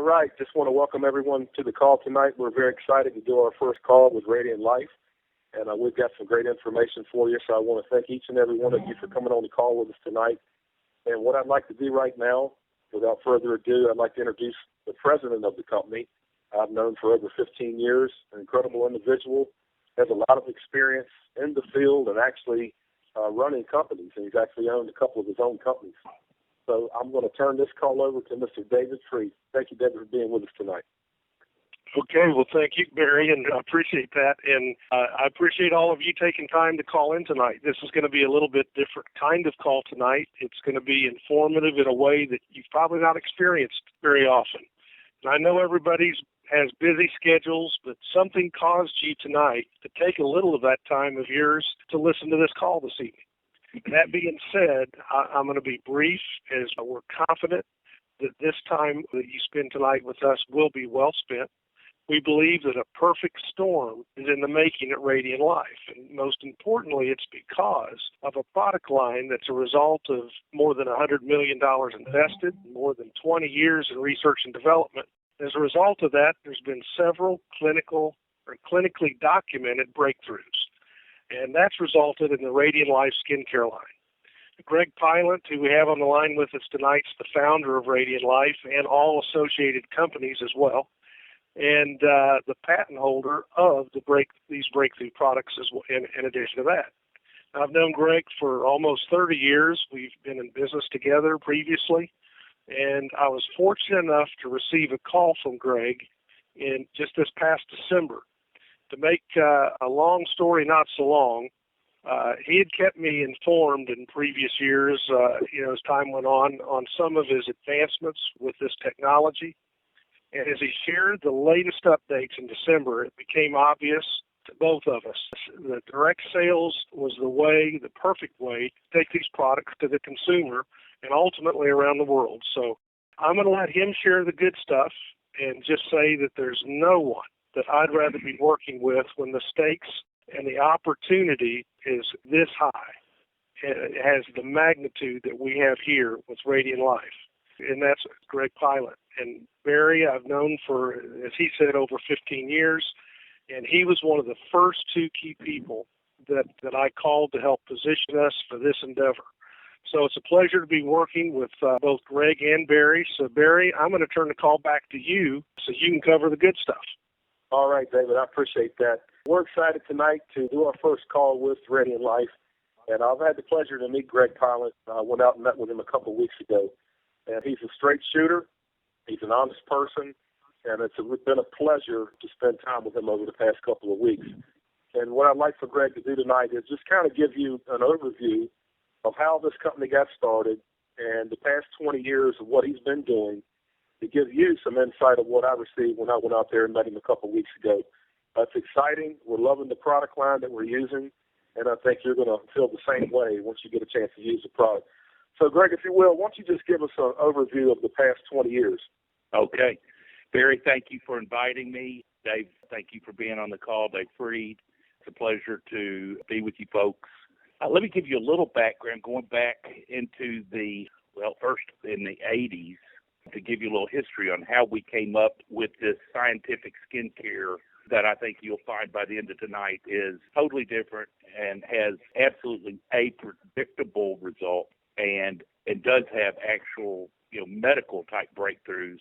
right. Just want to welcome everyone to the call tonight. We're very excited to do our first call with RadienLife, and we've got some great information for you. So I want to thank each and every one of you for coming on the call with us tonight. And what I'd like to do right now, without further ado, I'd like to introduce the president of the company. I've known for over 15 years, an incredible individual, has a lot of experience in the field and actually running companies, and he's actually owned a couple of his own companies. So I'm going to turn this call over to Mr. David Freed. Thank you, David, for being with us tonight. Okay, well, thank you, Barry, and I appreciate that. And I appreciate all of you taking time to call in tonight. This is going to be a little bit different kind of call tonight. It's going to be informative in a way that you've probably not experienced very often. And I know everybody has busy schedules, but something caused you tonight to take a little of that time of yours to listen to this call this evening. That being said, I'm going to be brief, as we're confident that this time that you spend tonight with us will be well spent. We believe that a perfect storm is in the making at RadienLife, and most importantly, it's because of a product line that's a result of more than $100 million invested, more than 20 years in research and development. As a result of that, there's been several clinically documented breakthroughs, and that's resulted in the RadienLife skincare line. Greg Pilot, who we have on the line with us tonight, is the founder of RadienLife and all associated companies as well, and the patent holder of these breakthrough products as well, in addition to that. I've known Greg for almost 30 years. We've been in business together previously, and I was fortunate enough to receive a call from Greg in just this past December. To make a long story not so long, he had kept me informed in previous years, as time went on some of his advancements with this technology. And as he shared the latest updates in December, it became obvious to both of us that direct sales was the perfect way to take these products to the consumer and ultimately around the world. So I'm going to let him share the good stuff and just say that there's no one that I'd rather be working with when the stakes and the opportunity is this high. It has the magnitude that we have here with RadienLife, and that's Greg Pilot. And Barry, I've known for, as he said, over 15 years, and he was one of the first two key people that I called to help position us for this endeavor. So it's a pleasure to be working with both Greg and Barry. So, Barry, I'm going to turn the call back to you so you can cover the good stuff. All right, David, I appreciate that. We're excited tonight to do our first call with RadienLife, and I've had the pleasure to meet Greg Pilot. I went out and met with him a couple of weeks ago, and he's a straight shooter. He's an honest person, and it's been a pleasure to spend time with him over the past couple of weeks. And what I'd like for Greg to do tonight is just kind of give you an overview of how this company got started and the past 20 years of what he's been doing, to give you some insight of what I received when I went out there and met him a couple of weeks ago. It's exciting. We're loving the product line that we're using, and I think you're going to feel the same way once you get a chance to use the product. So, Greg, if you will, why don't you just give us an overview of the past 20 years? Okay. Barry, thank you for inviting me. Dave, thank you for being on the call. Dave Freed, it's a pleasure to be with you folks. Let me give you a little background, going back into first in the 80s, to give you a little history on how we came up with this scientific skincare that I think you'll find by the end of tonight is totally different and has absolutely a predictable result and does have actual, medical type breakthroughs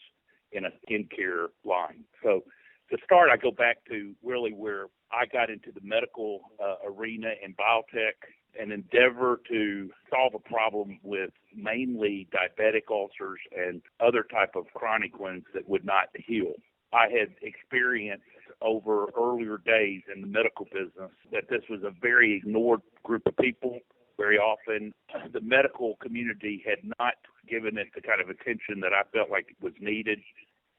in a skincare line. So to start, I go back to really where I got into the medical arena in biotech, an endeavor to solve a problem with mainly diabetic ulcers and other type of chronic ones that would not heal. I had experienced over earlier days in the medical business that this was a very ignored group of people. Very often, the medical community had not given it the kind of attention that I felt like it was needed.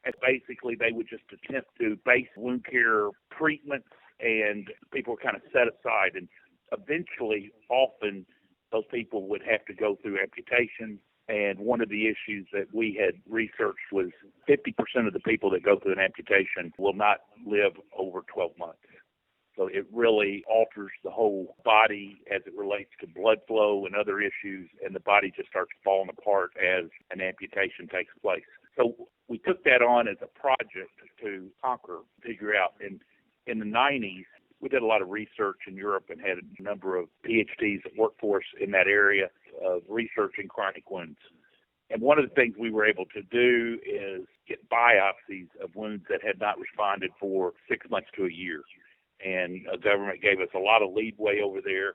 And basically, they would just attempt to base wound care treatments, and people were kind of set aside. And eventually, often, those people would have to go through amputation. And one of the issues that we had researched was 50% of the people that go through an amputation will not live over 12 months. So it really alters the whole body as it relates to blood flow and other issues, and the body just starts falling apart as an amputation takes place. So we took that that on as a project to figure out. And in the 90s, we did a lot of research in Europe and had a number of PhDs that worked for us in that area of researching chronic wounds. And one of the things we were able to do is get biopsies of wounds that had not responded for 6 months to a year. And the government gave us a lot of leeway over there.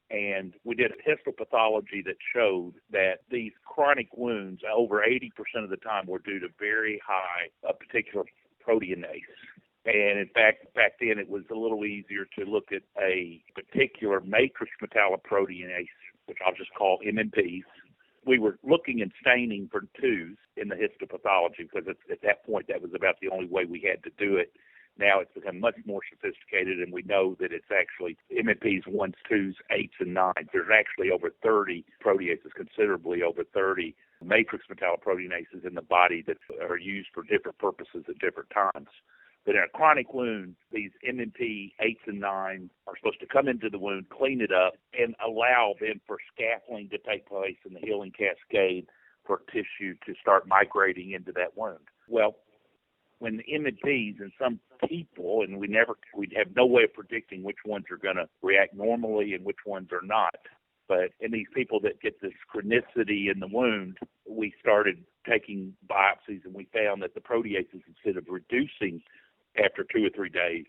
And we did a histopathology that showed that these chronic wounds, over 80% of the time, were due to very high particular proteinase. And in fact, back then it was a little easier to look at a particular matrix metalloproteinase, which I'll just call MMPs. We were looking and staining for 2s in the histopathology because at that point that was about the only way we had to do it. Now it's become much more sophisticated, and we know that it's actually MMPs 1s, 2s, 8s, and 9s. There's actually over 30 proteases, considerably over 30 matrix metalloproteinases in the body that are used for different purposes at different times. But in a chronic wound, these MMP 8s and 9s are supposed to come into the wound, clean it up, and allow them for scaffolding to take place in the healing cascade for tissue to start migrating into that wound. Well, when the MMPs in some people, and we have no way of predicting which ones are going to react normally and which ones are not. But in these people that get this chronicity in the wound, we started taking biopsies, and we found that the proteases, instead of reducing after 2 or 3 days,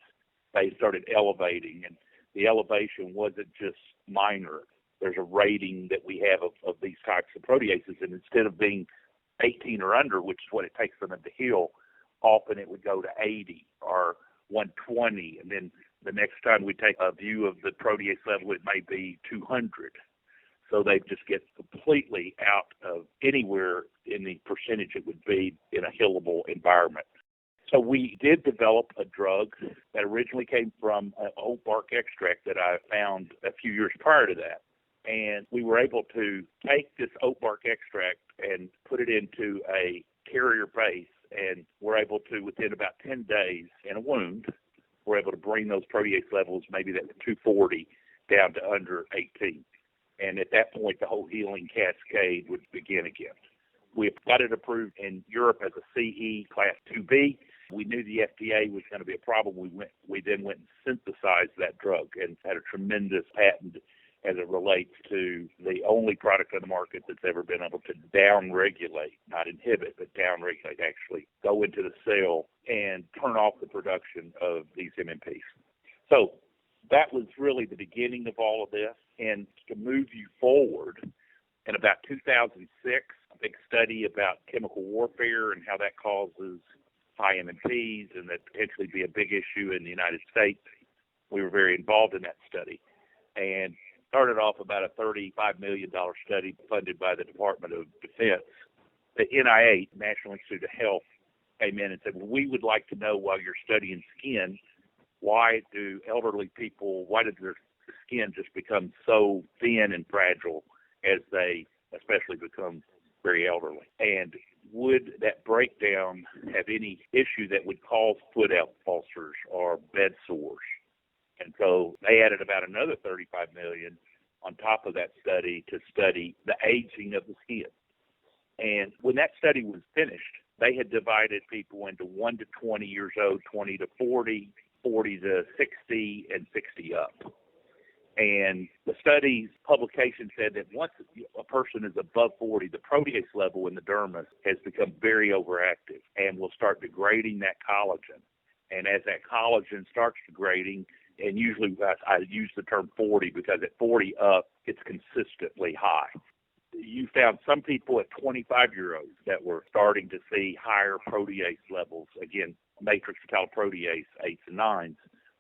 they started elevating. And the elevation wasn't just minor. There's a rating that we have of these types of proteases, and instead of being 18 or under, which is what it takes for them to heal, often it would go to 80 or 120, and then the next time we take a view of the protease level, it may be 200. So they just get completely out of anywhere in the percentage it would be in a healable environment. So we did develop a drug that originally came from an oak bark extract that I found a few years prior to that. And we were able to take this oak bark extract and put it into a carrier base, and we're able to, within about 10 days in a wound, we're able to bring those protease levels, maybe that 240, down to under 18. And at that point, the whole healing cascade would begin again. We got it approved in Europe as a CE Class 2B. We knew the FDA was going to be a problem. We then went and synthesized that drug and had a tremendous patent as it relates to the only product on the market that's ever been able to down-regulate, not inhibit, but down-regulate, actually go into the cell and turn off the production of these MMPs. So that was really the beginning of all of this. And to move you forward, in about 2006, a big study about chemical warfare and how that causes high MMPs and that potentially be a big issue in the United States. We were very involved in that study and started off about a $35 million study funded by the Department of Defense. The NIH, National Institute of Health, came in and said, well, we would like to know, while you're studying skin, why do elderly people, why does their skin just become so thin and fragile as they especially become very elderly? And would that breakdown have any issue that would cause foot ulcers or bed sores? And so they added about another $35 million on top of that study to study the aging of the skin. And when that study was finished, they had divided people into 1 to 20 years old, 20 to 40, 40 to 60, and 60 up. And the study's publication said that once a person is above 40, the protease level in the dermis has become very overactive and will start degrading that collagen. And as that collagen starts degrading, and usually I use the term 40 because at 40 up, it's consistently high. You found some people at 25-year-olds that were starting to see higher protease levels, again, matrix metalloprotease 8s and 9s,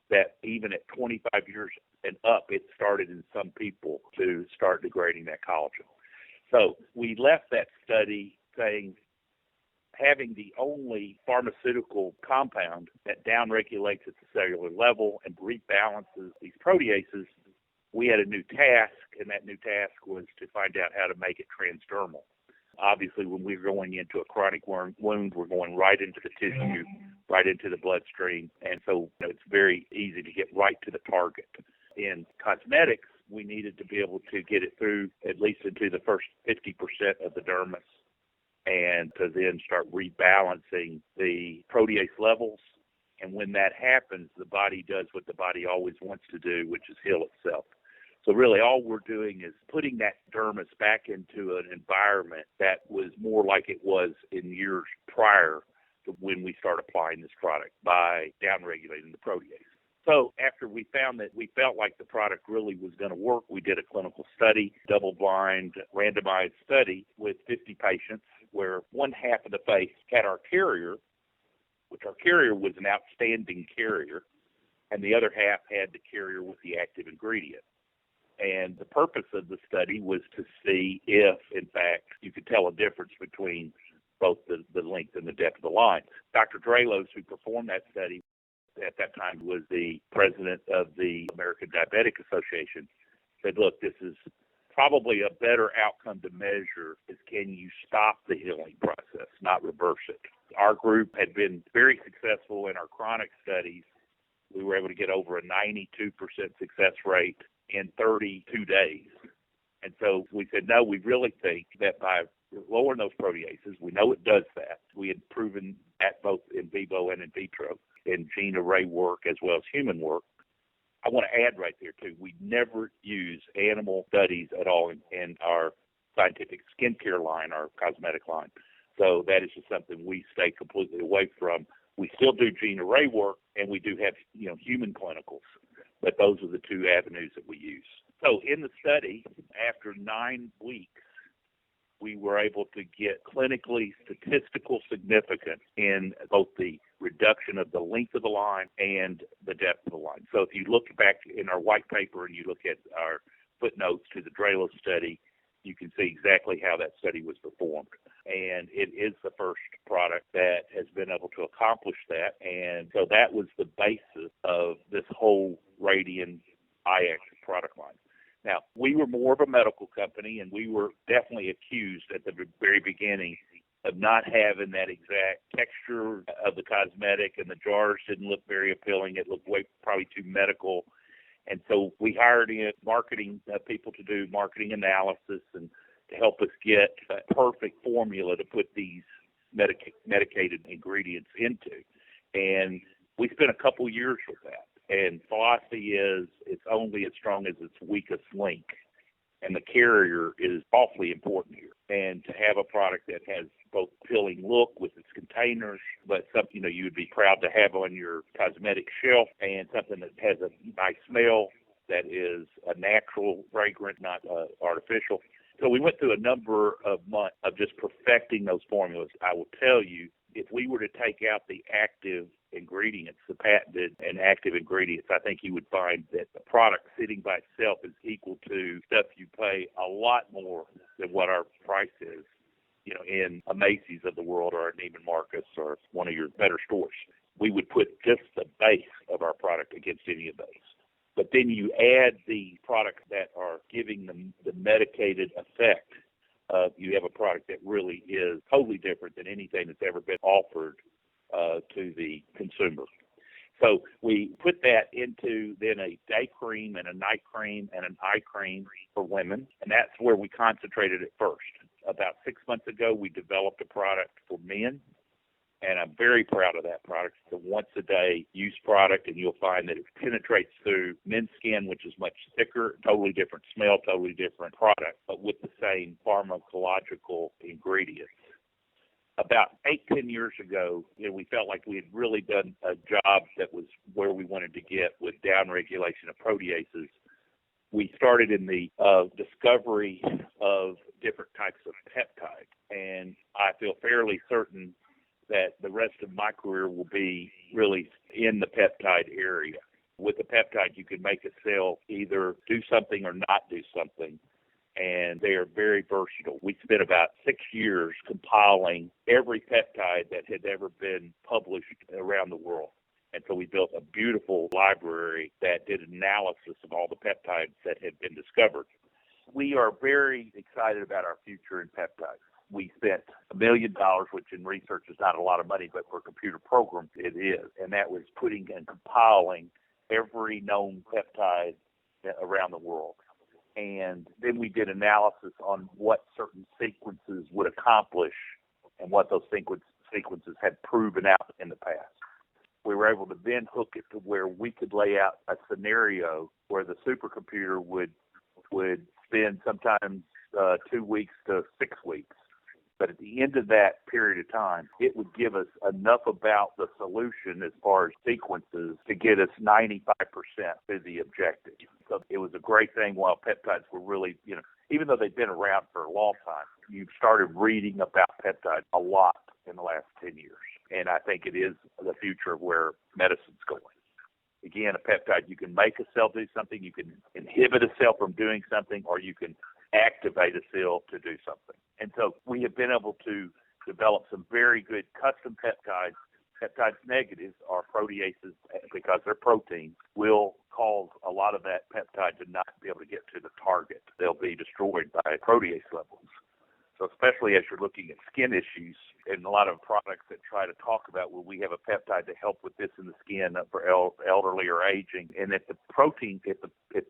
that even at 25 years and up, it started in some people to start degrading that collagen. So we left that study saying having the only pharmaceutical compound that downregulates at the cellular level and rebalances these proteases, we had a new task, and that new task was to find out how to make it transdermal. Obviously, when we're going into a chronic wound, we're going right into the tissue, right into the bloodstream, and so it's very easy to get right to the target. In cosmetics, we needed to be able to get it through at least into the first 50% of the dermis. and to then start rebalancing the protease levels. And when that happens, the body does what the body always wants to do, which is heal itself. So really all we're doing is putting that dermis back into an environment that was more like it was in years prior to when we started applying this product by downregulating the protease. So after we found that we felt like the product really was going to work, we did a clinical study, double-blind, randomized study with 50 patients where one half of the face had our carrier, which our carrier was an outstanding carrier, and the other half had the carrier with the active ingredient. And the purpose of the study was to see if, in fact, you could tell a difference between both the length and the depth of the line. Dr. Dralos, who performed that study, at that time was the president of the American Diabetic Association, said, look, this is probably a better outcome to measure is can you stop the healing process, not reverse it. Our group had been very successful in our chronic studies. We were able to get over a 92% success rate in 32 days. And so we said, no, we really think that by lowering those proteases, we know it does that. We had proven at both in vivo and in vitro in gene array work as well as human work. I want to add right there, too, we never use animal studies at all in our scientific skincare line, our cosmetic line. So that is just something we stay completely away from. We still do gene array work, and we do have, human clinicals, but those are the two avenues that we use. So in the study, after 9 weeks, we were able to get clinically statistical significance in both the reduction of the length of the line and the depth of the line. So if you look back in our white paper and you look at our footnotes to the Dralos study, you can see exactly how that study was performed. And it is the first product that has been able to accomplish that. And so that was the basis of this whole Radian IX product line. Now, we were more of a medical company, and we were definitely accused at the very beginning of not having that exact texture of the cosmetic, and the jars didn't look very appealing. It looked probably too medical. And so we hired in marketing people to do marketing analysis and to help us get a perfect formula to put these medicated ingredients into. And we spent a couple years with that. And philosophy is it's only as strong as its weakest link. And the carrier is awfully important here. And to have a product that has both appealing look with its containers, but something you would be proud to have on your cosmetic shelf, and something that has a nice smell that is a natural fragrance, not artificial. So we went through a number of months of just perfecting those formulas. I will tell you, if we were to take out the active ingredients, the patented and active ingredients, I think you would find that the product sitting by itself is equal to stuff you pay a lot more than what our price is, in a Macy's of the world or a Neiman Marcus or one of your better stores. We would put just the base of our product against any of those. But then you add the products that are giving them the medicated effect. You have a product that really is totally different than anything that's ever been offered to the consumer. So we put that into then a day cream and a night cream and an eye cream for women, and that's where we concentrated at first. About 6 months ago, we developed a product for men, and I'm very proud of that product. It's a once-a-day use product, and you'll find that it penetrates through men's skin, which is much thicker, totally different smell, totally different product, but with the same pharmacological ingredients. About 8-10 years ago, we felt like we had really done a job that was where we wanted to get with downregulation of proteases. We started in the discovery of different types of peptides, and I feel fairly certain that the rest of my career will be really in the peptide area. With a peptide, you can make a cell either do something or not do something, and they are very versatile. We spent about 6 years compiling every peptide that had ever been published around the world. And so we built a beautiful library that did analysis of all the peptides that had been discovered. We are very excited about our future in peptides. We spent $1 million, which in research is not a lot of money, but for a computer program, it is. And that was putting and compiling every known peptide around the world. And then we did analysis on what certain sequences would accomplish and what those sequences had proven out in the past. We were able to then hook it to where we could lay out a scenario where the supercomputer would spend sometimes 2 weeks to 6 weeks. But at the end of that period of time, it would give us enough about the solution as far as sequences to get us 95% to the objective. So it was a great thing while peptides were really, even though they've been around for a long time, you've started reading about peptides a lot in the last 10 years. And I think it is the future of where medicine's going. Again, a peptide, you can make a cell do something, you can inhibit a cell from doing something, or you can activate a cell to do something. And so we have been able to develop some very good custom peptides. Peptides negatives are proteases because they're proteins, will cause a lot of that peptide to not be able to get to the target. They'll be destroyed by protease levels. So especially as you're looking at skin issues, and a lot of products that try to talk about, well, we have a peptide to help with this in the skin for elderly or aging, and if the protein, if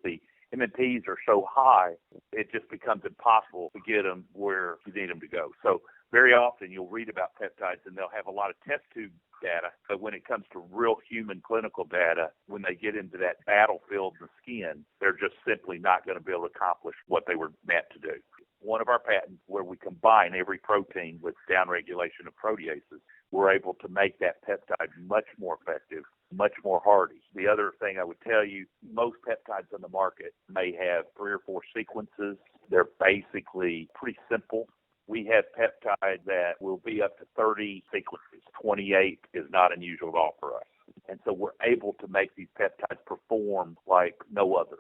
the MMPs are so high, it just becomes impossible to get them where you need them to go. So very often you'll read about peptides and they'll have a lot of test tube data, but when it comes to real human clinical data, when they get into that battlefield in the skin, they're just simply not going to be able to accomplish what they were meant to do. One of our patents where we combine every protein with downregulation of proteases, we're able to make that peptide much more effective, much more hardy. The other thing I would tell you, most peptides on the market may have 3 or 4 sequences. They're basically pretty simple. We have peptides that will be up to 30 sequences. 28 is not unusual at all for us. And so we're able to make these peptides perform like no others.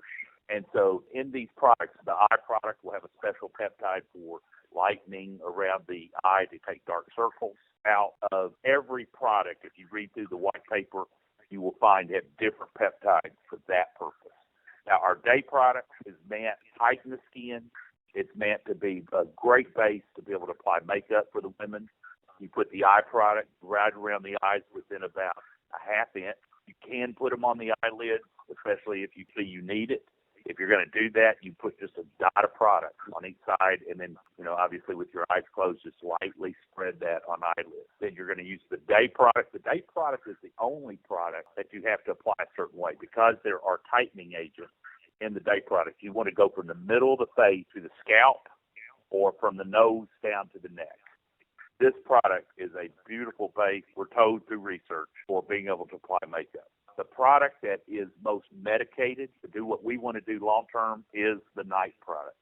And so in these products, the eye product will have a special peptide for lightening around the eye to take dark circles out of every product. If you read through the white paper, you will find have different peptides for that purpose. Now, our day product is meant to tighten the skin. It's meant to be a great base to be able to apply makeup for the women. You put the eye product right around the eyes within about a half inch. You can put them on the eyelids, especially if you see you need it. If you're going to do that, you put just a dot of product on each side, and then, obviously with your eyes closed, just lightly spread that on eyelids. Then you're going to use the day product. The day product is the only product that you have to apply a certain way because there are tightening agents in the day product. You want to go from the middle of the face to the scalp or from the nose down to the neck. This product is a beautiful base, we're told through research, for being able to apply makeup. The product that is most medicated to do what we want to do long term is the night product.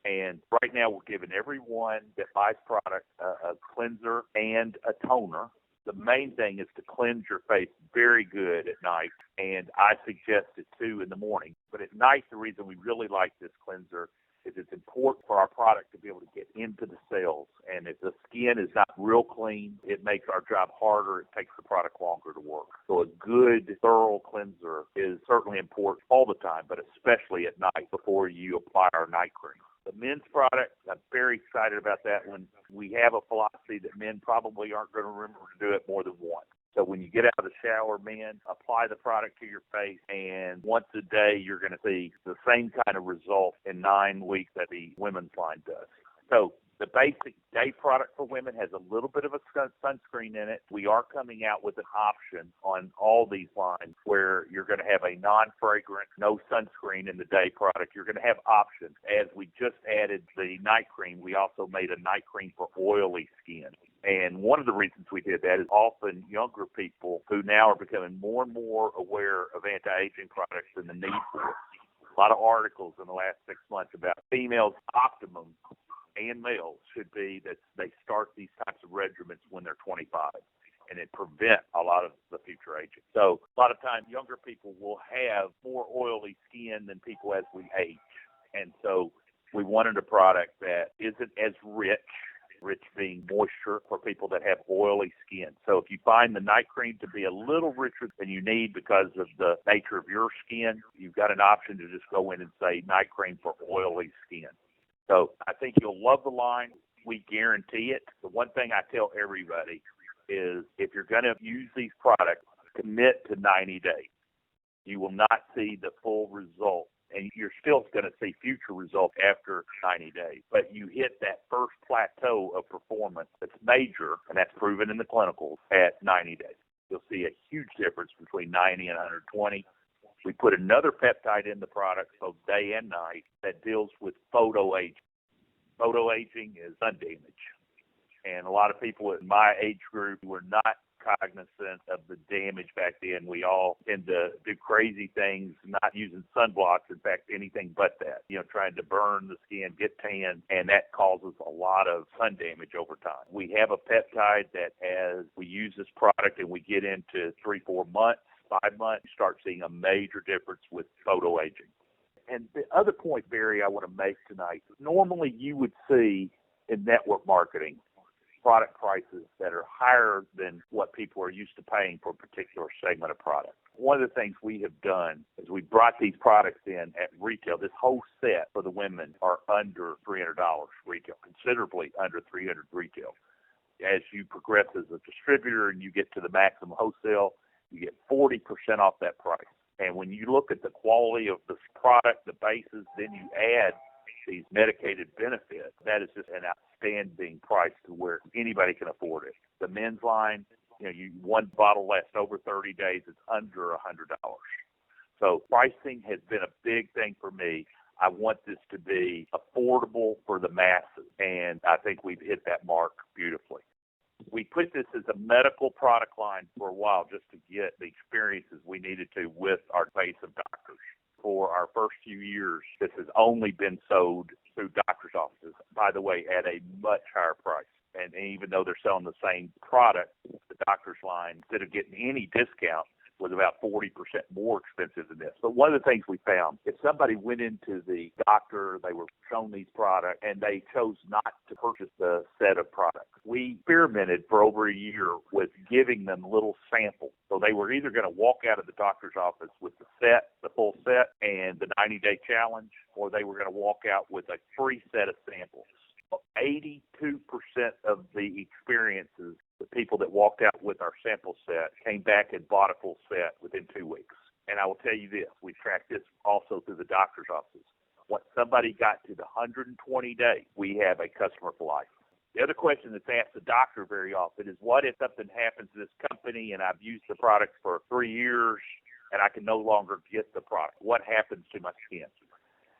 And right now we're giving everyone that buys product a cleanser and a toner. The main thing is to cleanse your face very good at night, and I suggest it too in the morning. But at night, the reason we really like this cleanser is it's important for our product to be able to get into the cells. And if the skin is not real clean, it makes our job harder. It takes the product longer to work. So a good, thorough cleanser is certainly important all the time, but especially at night before you apply our night cream. The men's product, I'm very excited about that one. We have a philosophy that men probably aren't going to remember to do it more than once. So when you get out of the shower, men, apply the product to your face, and once a day you're going to see the same kind of result in 9 weeks that the women's line does. So the basic day product for women has a little bit of a sunscreen in it. We are coming out with an option on all these lines where you're going to have a non-fragrant, no sunscreen in the day product. You're going to have options. As we just added the night cream, we also made a night cream for oily skin. And one of the reasons we did that is often younger people who now are becoming more and more aware of anti-aging products and the need for it. A lot of articles in the last 6 months about females' optimum and males should be that they start these types of regimens when they're 25, and it prevents a lot of the future aging. So a lot of times younger people will have more oily skin than people as we age. And so we wanted a product that isn't as rich being moisture for people that have oily skin. So if you find the night cream to be a little richer than you need because of the nature of your skin, you've got an option to just go in and say night cream for oily skin. So I think you'll love the line. We guarantee it. The one thing I tell everybody is if you're going to use these products, commit to 90 days. You will not see the full result and you're still going to see future results after 90 days. But you hit that first plateau of performance that's major, and that's proven in the clinicals at 90 days. You'll see a huge difference between 90 and 120. We put another peptide in the product, both day and night, that deals with photoaging. Photoaging is sun damage. And a lot of people in my age group were not cognizant of the damage back then. We all tend to do crazy things, not using sunblocks. In fact, anything but that, trying to burn the skin, get tan, and that causes a lot of sun damage over time. We have a peptide that as we use this product and we get into 3-4 months, 5 months, you start seeing a major difference with photoaging. And the other point, Barry, I want to make tonight, normally you would see in network marketing product prices that are higher than what people are used to paying for a particular segment of product. One of the things we have done is we brought these products in at retail. This whole set for the women are under $300 retail, considerably under $300 retail. As you progress as a distributor and you get to the maximum wholesale, you get 40% off that price. And when you look at the quality of this product, the bases, then you add these medicated benefits, that is just an outstanding price to where anybody can afford it. The men's line, one bottle lasts over 30 days, it's under $100. So pricing has been a big thing for me. I want this to be affordable for the masses, and I think we've hit that mark beautifully. We put this as a medical product line for a while just to get the experiences we needed to with our base of doctors. For our first few years, this has only been sold through doctors' offices, by the way, at a much higher price. And even though they're selling the same product, the doctor's line, instead of getting any discount, was about 40% more expensive than this. But one of the things we found, if somebody went into the doctor, they were shown these products, and they chose not to purchase the set of products. We experimented for over a year with giving them little samples. So they were either going to walk out of the doctor's office with the full set, and the 90-day challenge, or they were going to walk out with a free set of samples. 82% of the experiences, the people that walked out with our sample set, came back and bought a full set within 2 weeks. And I will tell you this, we tracked this also through the doctor's offices. Once somebody got to the 120 days, we have a customer for life. The other question that's asked the doctor very often is, what if something happens to this company and I've used the product for 3 years and I can no longer get the product? What happens to my skin?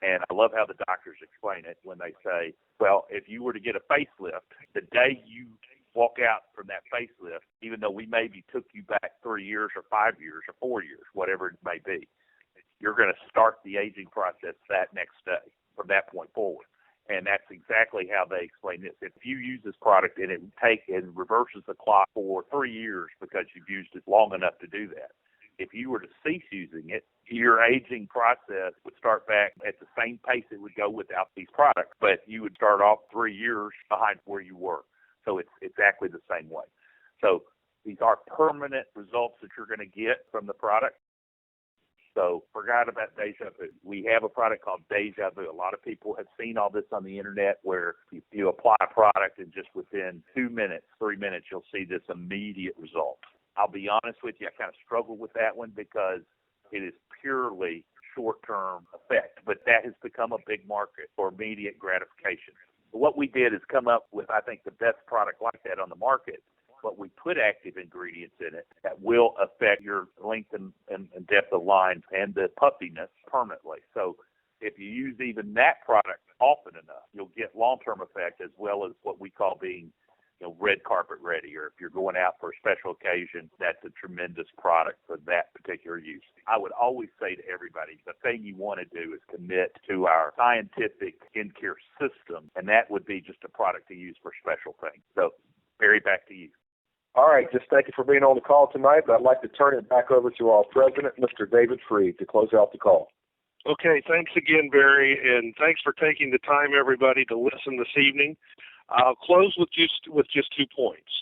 And I love how the doctors explain it when they say, well, if you were to get a facelift, the day you walk out from that facelift, even though we maybe took you back 3 years or 5 years or 4 years, whatever it may be, you're going to start the aging process that next day from that point forward. And that's exactly how they explain this. If you use this product and it reverses the clock for 3 years because you've used it long enough to do that, if you were to cease using it, your aging process would start back at the same pace it would go without these products, but you would start off 3 years behind where you were. So it's exactly the same way. So these are permanent results that you're going to get from the product. So forgot about Deja Vu. We have a product called Deja Vu. A lot of people have seen all this on the internet where you apply a product and just within 2 minutes, 3 minutes, you'll see this immediate result. I'll be honest with you, I kind of struggle with that one because it is purely short-term effect, but that has become a big market for immediate gratification. But what we did is come up with, I think, the best product like that on the market, but we put active ingredients in it that will affect your length and depth of lines and the puffiness permanently. So if you use even that product often enough, you'll get long-term effect as well as what we call being red carpet ready, or if you're going out for a special occasion, that's a tremendous product for that particular use. I would always say to everybody, the thing you want to do is commit to our scientific skincare system, and that would be just a product to use for special things. So, Barry, back to you. All right, just thank you for being on the call tonight, but I'd like to turn it back over to our president, Mr. David Freed, to close out the call. Okay, thanks again, Barry, and thanks for taking the time, everybody, to listen this evening. I'll close with just 2 points.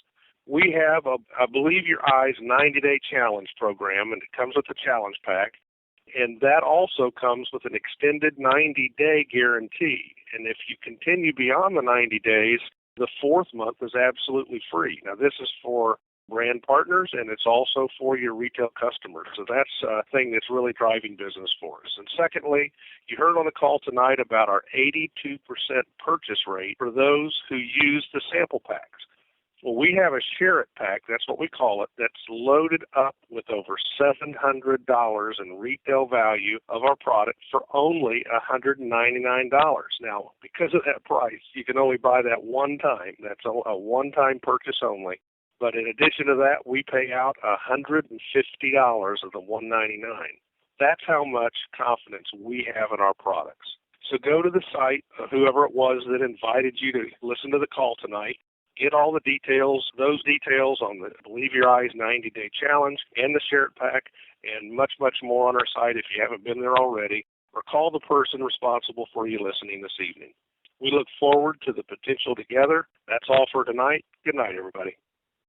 We have a I Believe Your Eyes 90-day challenge program, and it comes with a challenge pack, and that also comes with an extended 90-day guarantee. And if you continue beyond the 90 days, the 4th month is absolutely free. Now, this is for brand partners, and it's also for your retail customers. So that's a thing that's really driving business for us. And secondly, you heard on the call tonight about our 82% purchase rate for those who use the sample packs. Well, we have a Share It pack, that's what we call it, that's loaded up with over $700 in retail value of our product for only $199. Now, because of that price, you can only buy that one time. That's a one-time purchase only. But in addition to that, we pay out $150 of the $199. That's how much confidence we have in our products. So go to the site, whoever it was that invited you to listen to the call tonight, get all the details, those details on the Believe Your Eyes 90-day challenge and the Share It pack, and much, much more on our site if you haven't been there already, or call the person responsible for you listening this evening. We look forward to the potential together. That's all for tonight. Good night, everybody.